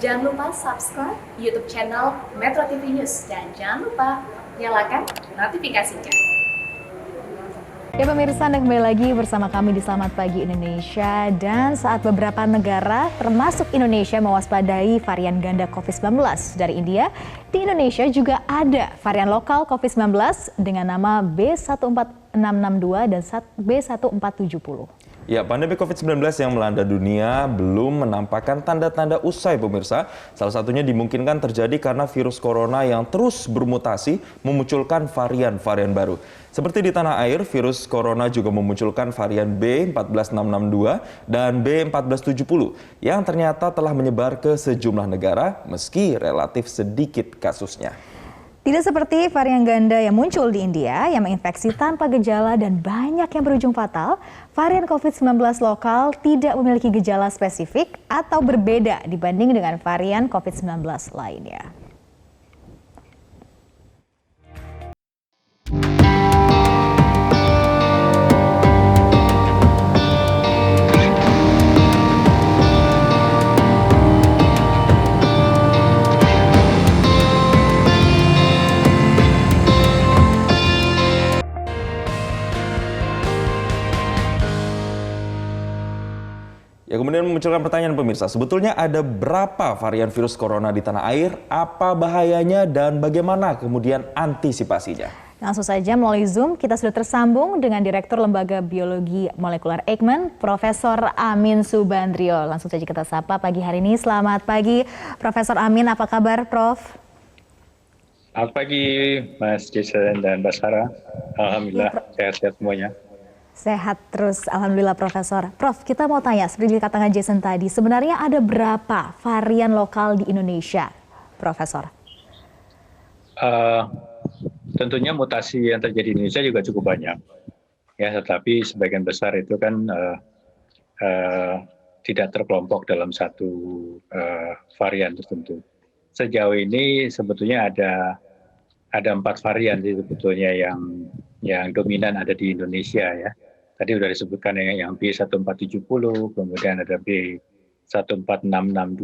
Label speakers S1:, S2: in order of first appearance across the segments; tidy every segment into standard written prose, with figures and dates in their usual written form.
S1: Jangan lupa subscribe YouTube channel Metro TV News dan jangan lupa nyalakan notifikasinya.
S2: Ya pemirsa, Anda kembali lagi bersama kami di Selamat Pagi Indonesia. Dan saat beberapa negara termasuk Indonesia mewaspadai varian ganda COVID-19 dari India, di Indonesia juga ada varian lokal COVID-19 dengan nama B14662 dan B1470.
S3: Ya, pandemi COVID-19 yang melanda dunia belum menampakkan tanda-tanda usai pemirsa. Salah satunya dimungkinkan terjadi karena virus corona yang terus bermutasi memunculkan varian-varian baru. Seperti di tanah air, virus corona juga memunculkan varian B14662 dan B1470 yang ternyata telah menyebar ke sejumlah negara meski relatif sedikit kasusnya.
S2: Tidak seperti varian ganda yang muncul di India yang menginfeksi tanpa gejala dan banyak yang berujung fatal, varian COVID-19 lokal tidak memiliki gejala spesifik atau berbeda dibanding dengan varian COVID-19 lainnya.
S3: Ya, kemudian memunculkan pertanyaan pemirsa, sebetulnya ada berapa varian virus corona di tanah air, apa bahayanya, dan bagaimana kemudian antisipasinya?
S2: Langsung saja melalui Zoom kita sudah tersambung dengan Direktur Lembaga Biologi Molekuler Eijkman, Profesor Amin Subandrio. Langsung saja kita sapa pagi hari ini. Selamat pagi, Profesor Amin. Apa kabar, Prof?
S4: Selamat pagi, Mas Jason dan Mbak Sarah. Alhamdulillah, sehat-sehat semuanya.
S2: Sehat terus, Alhamdulillah Profesor. Prof, kita mau tanya, seperti dikatakan Jason tadi, sebenarnya ada berapa varian lokal di Indonesia, Profesor?
S4: Tentunya mutasi yang terjadi di Indonesia juga cukup banyak. Ya, tetapi sebagian besar itu kan tidak terkelompok dalam satu varian tertentu. Sejauh ini sebetulnya ada 4 varian sih sebetulnya yang dominan ada di Indonesia ya. Tadi sudah disebutkan yang B1470, kemudian ada B14662,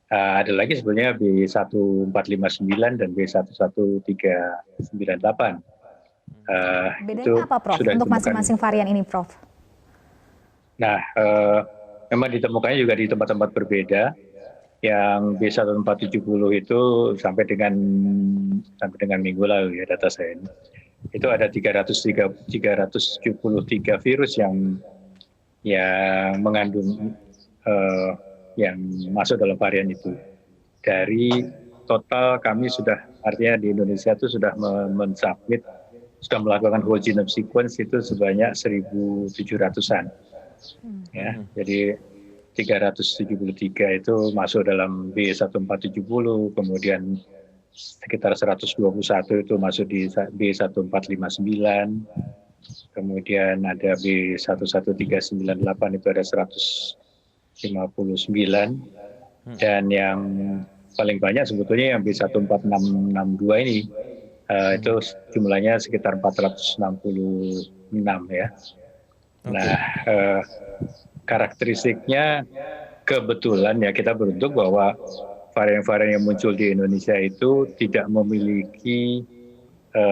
S4: ada lagi sebenarnya B1459 dan B11398.
S2: Bedanya apa, Prof, untuk masing-masing varian ini, Prof?
S4: Nah, memang ditemukannya juga di tempat-tempat berbeda. Yang B1470 itu sampai dengan minggu lalu ya data saya ini. Itu ada 373 virus yang mengandung yang masuk dalam varian itu. Dari total kami sudah, artinya di Indonesia itu sudah mensubmit, sudah melakukan whole genome sequence itu sebanyak 1.700-an. Ya, jadi 373 itu masuk dalam B1470, kemudian sekitar 121 itu masuk di B1459, kemudian ada B11398 itu ada 159, dan yang paling banyak sebetulnya yang B14662 ini, itu jumlahnya sekitar 466 ya. Nah, karakteristiknya kebetulan ya kita beruntung bahwa varian-varian yang muncul di Indonesia itu tidak memiliki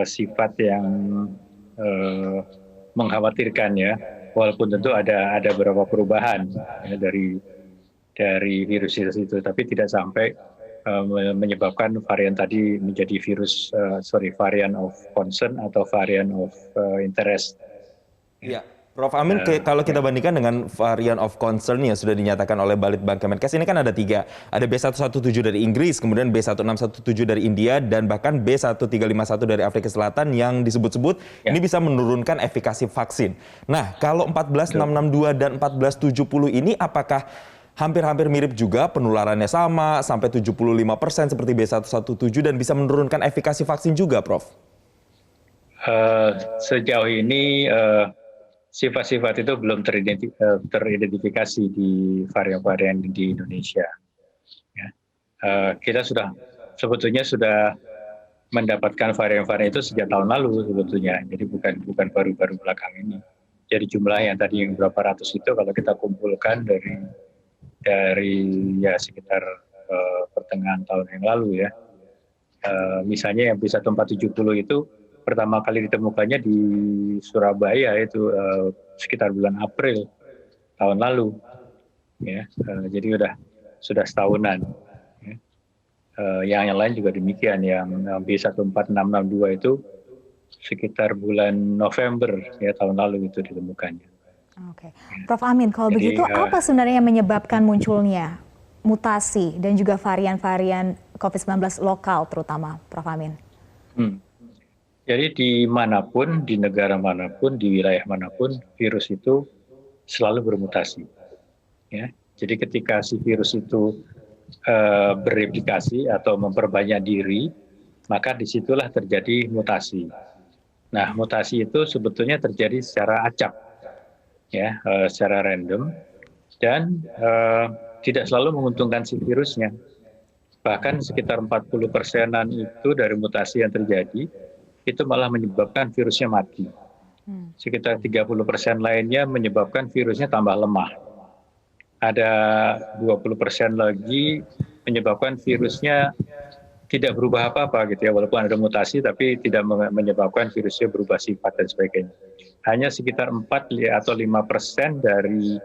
S4: sifat yang mengkhawatirkan ya, walaupun tentu ada beberapa perubahan ya, dari virus itu, tapi tidak sampai menyebabkan varian tadi menjadi varian of concern atau varian of interest.
S3: Ya. Prof. Amin, kalau kita bandingkan dengan varian of concern yang sudah dinyatakan oleh Balitbang Kemenkes, ini kan ada 3. Ada B117 dari Inggris, kemudian B1617 dari India, dan bahkan B1351 dari Afrika Selatan yang disebut-sebut ini bisa menurunkan efikasi vaksin. Nah, kalau 14662 dan 1470 ini apakah hampir-hampir mirip juga, penularannya sama, sampai 75% seperti B117 dan bisa menurunkan efikasi vaksin juga, Prof?
S4: Sejauh ini sifat-sifat itu belum teridentifikasi di varian-varian di Indonesia. Ya. Kita sebetulnya sudah mendapatkan varian-varian itu sejak tahun lalu sebetulnya, jadi bukan baru-baru belakang ini. Jadi jumlah yang tadi yang berapa ratus itu kalau kita kumpulkan dari ya sekitar pertengahan tahun yang lalu ya. Misalnya yang B1470 itu pertama kali ditemukannya di Surabaya itu sekitar bulan April tahun lalu, ya. Jadi sudah setahunan. Ya. Yang lain juga demikian, yang B14662 itu sekitar bulan November ya tahun lalu itu ditemukannya.
S2: Oke, Prof. Amin, kalau
S4: Jadi,
S2: begitu apa sebenarnya yang menyebabkan munculnya mutasi dan juga varian-varian COVID-19 lokal terutama, Prof. Amin?
S4: Jadi dimanapun, di negara manapun, di wilayah manapun, virus itu selalu bermutasi. Ya. Jadi ketika si virus itu bereplikasi atau memperbanyak diri, maka disitulah terjadi mutasi. Nah, mutasi itu sebetulnya terjadi secara acak, ya, secara random, dan tidak selalu menguntungkan si virusnya. Bahkan sekitar 40%-an itu dari mutasi yang terjadi, itu malah menyebabkan virusnya mati. Sekitar 30% lainnya menyebabkan virusnya tambah lemah. Ada 20% lagi menyebabkan virusnya tidak berubah apa-apa gitu ya, walaupun ada mutasi tapi tidak menyebabkan virusnya berubah sifat dan sebagainya. Hanya sekitar 4 atau 5% dari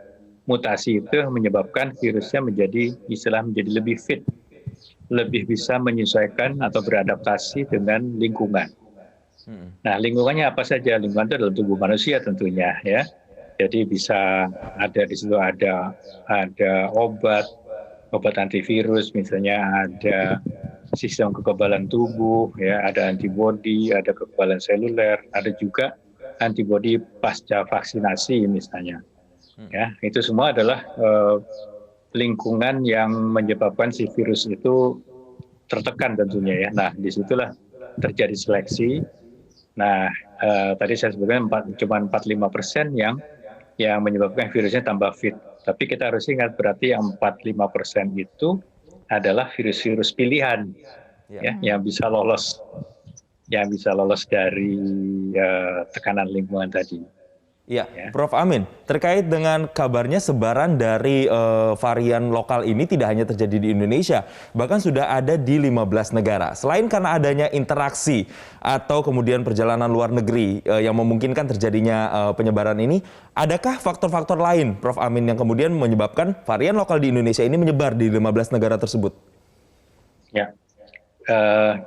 S4: mutasi itu menyebabkan virusnya menjadi lebih fit, lebih bisa menyesuaikan atau beradaptasi dengan lingkungan. Nah, lingkungannya apa saja? Lingkungan itu adalah tubuh manusia tentunya ya. Jadi bisa ada di situ ada obat antivirus, misalnya ada sistem kekebalan tubuh, ya, ada antibodi, ada kekebalan seluler, ada juga antibodi pasca vaksinasi misalnya. Ya, itu semua adalah lingkungan yang menyebabkan si virus itu tertekan tentunya ya. Nah, disitulah terjadi seleksi. Nah, tadi saya sebutkan cuma 45% yang menyebabkan virusnya tambah fit. Tapi kita harus ingat berarti yang 45% itu adalah virus-virus pilihan ya, yang bisa lolos dari tekanan lingkungan tadi.
S3: Ya, Prof. Amin, terkait dengan kabarnya sebaran dari varian lokal ini tidak hanya terjadi di Indonesia, bahkan sudah ada di 15 negara. Selain karena adanya interaksi atau kemudian perjalanan luar negeri yang memungkinkan terjadinya penyebaran ini, adakah faktor-faktor lain, Prof. Amin, yang kemudian menyebabkan varian lokal di Indonesia ini menyebar di 15 negara tersebut?
S4: Ya,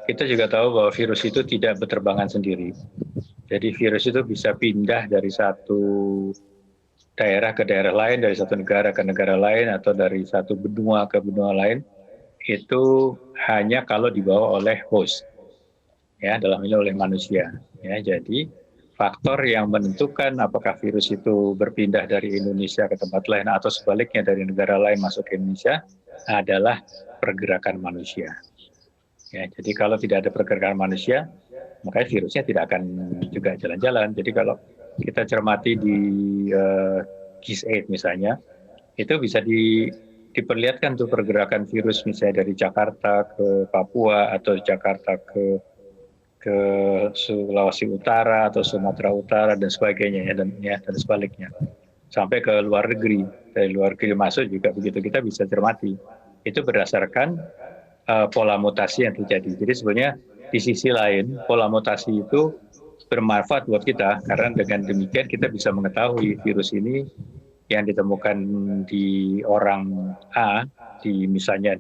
S4: kita juga tahu bahwa virus itu tidak berterbangan sendiri. Jadi virus itu bisa pindah dari satu daerah ke daerah lain, dari satu negara ke negara lain, atau dari satu benua ke benua lain. Itu hanya kalau dibawa oleh host, ya, dalam ini oleh manusia. Ya, jadi faktor yang menentukan apakah virus itu berpindah dari Indonesia ke tempat lain atau sebaliknya dari negara lain masuk ke Indonesia adalah pergerakan manusia. Ya, jadi kalau tidak ada pergerakan manusia, makanya virusnya tidak akan juga jalan-jalan. Jadi kalau kita cermati di KIS-8 misalnya, itu bisa diperlihatkan tuh pergerakan virus misalnya dari Jakarta ke Papua atau Jakarta ke Sulawesi Utara atau Sumatera Utara dan sebagainya dan sebaliknya. Sampai ke luar negeri, dari luar negeri masuk juga begitu, kita bisa cermati. Itu berdasarkan pola mutasi yang terjadi. Jadi sebenarnya di sisi lain, pola mutasi itu bermanfaat buat kita, karena dengan demikian kita bisa mengetahui virus ini yang ditemukan di orang A, misalnya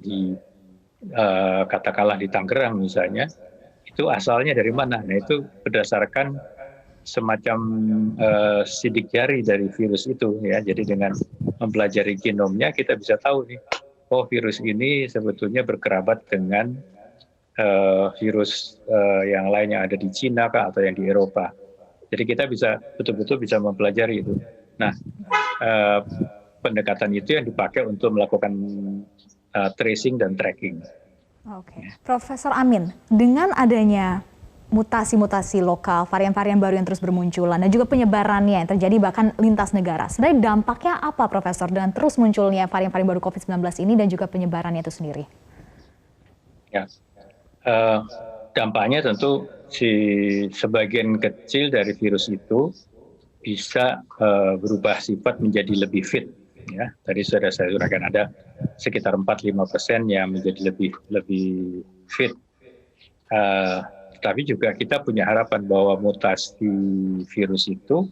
S4: katakanlah di Tangerang misalnya, itu asalnya dari mana. Nah, itu berdasarkan semacam sidik jari dari virus itu ya. Jadi dengan mempelajari genomnya kita bisa tahu nih, oh virus ini sebetulnya berkerabat dengan virus yang lain yang ada di Cina atau yang di Eropa. Jadi kita bisa betul-betul bisa mempelajari itu. Nah, pendekatan itu yang dipakai untuk melakukan tracing dan tracking.
S2: Oke, Profesor Amin, dengan adanya mutasi-mutasi lokal, varian-varian baru yang terus bermunculan, dan juga penyebarannya yang terjadi bahkan lintas negara, sebenarnya dampaknya apa, Profesor, dengan terus munculnya varian-varian baru COVID-19 ini dan juga penyebarannya itu sendiri?
S4: Ya. Dampaknya tentu sebagian kecil dari virus itu bisa berubah sifat menjadi lebih fit, Ya, tadi sudah saya uraikan ada sekitar 4-5% yang menjadi lebih fit. Tapi juga kita punya harapan bahwa mutasi virus itu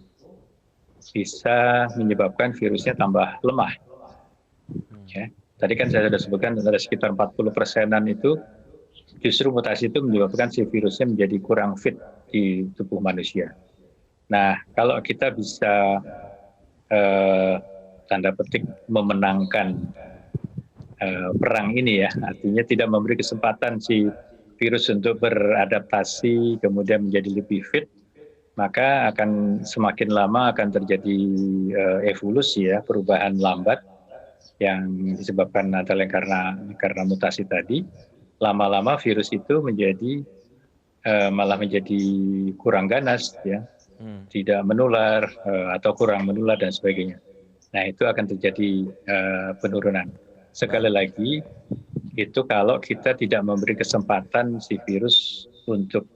S4: bisa menyebabkan virusnya tambah lemah. Ya. Tadi kan saya sudah sebutkan ada sekitar 40%-an itu justru mutasi itu menyebabkan si virusnya menjadi kurang fit di tubuh manusia. Nah, kalau kita bisa tanda petik memenangkan perang ini ya, artinya tidak memberi kesempatan si virus untuk beradaptasi kemudian menjadi lebih fit, maka akan semakin lama akan terjadi evolusi ya, perubahan lambat yang disebabkan adalah karena mutasi tadi. Lama-lama virus itu malah menjadi kurang ganas ya, tidak menular atau kurang menular dan sebagainya. Nah, itu akan terjadi penurunan. Sekali lagi, itu kalau kita tidak memberi kesempatan si virus untuk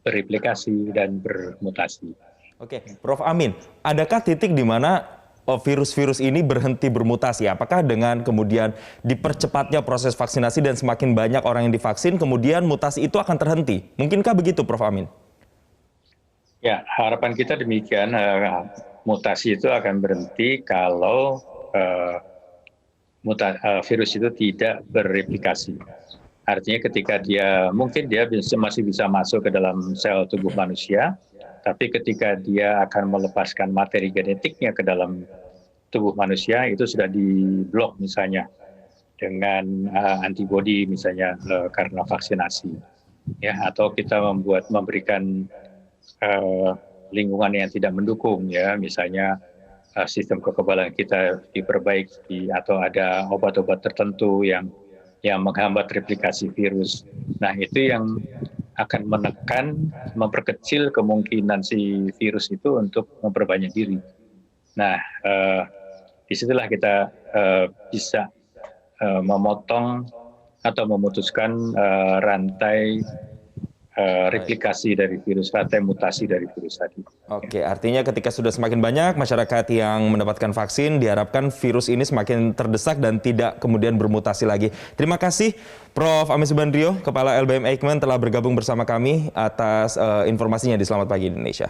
S4: bereplikasi dan bermutasi.
S3: Oke, Prof. Amin, adakah titik di mana virus-virus ini berhenti bermutasi? Apakah dengan kemudian dipercepatnya proses vaksinasi dan semakin banyak orang yang divaksin, kemudian mutasi itu akan terhenti? Mungkinkah begitu, Prof. Amin?
S4: Ya, harapan kita demikian. Mutasi itu akan berhenti kalau virus itu tidak bereplikasi. Artinya ketika mungkin dia masih bisa masuk ke dalam sel tubuh manusia, tapi ketika dia akan melepaskan materi genetiknya ke dalam tubuh manusia, itu sudah diblok misalnya dengan antibodi misalnya karena vaksinasi. Ya, atau kita memberikan lingkungan yang tidak mendukung ya, misalnya sistem kekebalan kita diperbaiki atau ada obat-obat tertentu yang menghambat replikasi virus. Nah, itu yang akan memperkecil kemungkinan si virus itu untuk memperbanyak diri. Nah, disitulah kita bisa memotong atau memutuskan rantai replikasi dari virus, rantai mutasi dari virus tadi.
S3: Oke, artinya ketika sudah semakin banyak masyarakat yang mendapatkan vaksin, diharapkan virus ini semakin terdesak dan tidak kemudian bermutasi lagi. Terima kasih Prof. Amin Subandrio, Kepala LBM Eijkman telah bergabung bersama kami atas informasinya di Selamat Pagi Indonesia.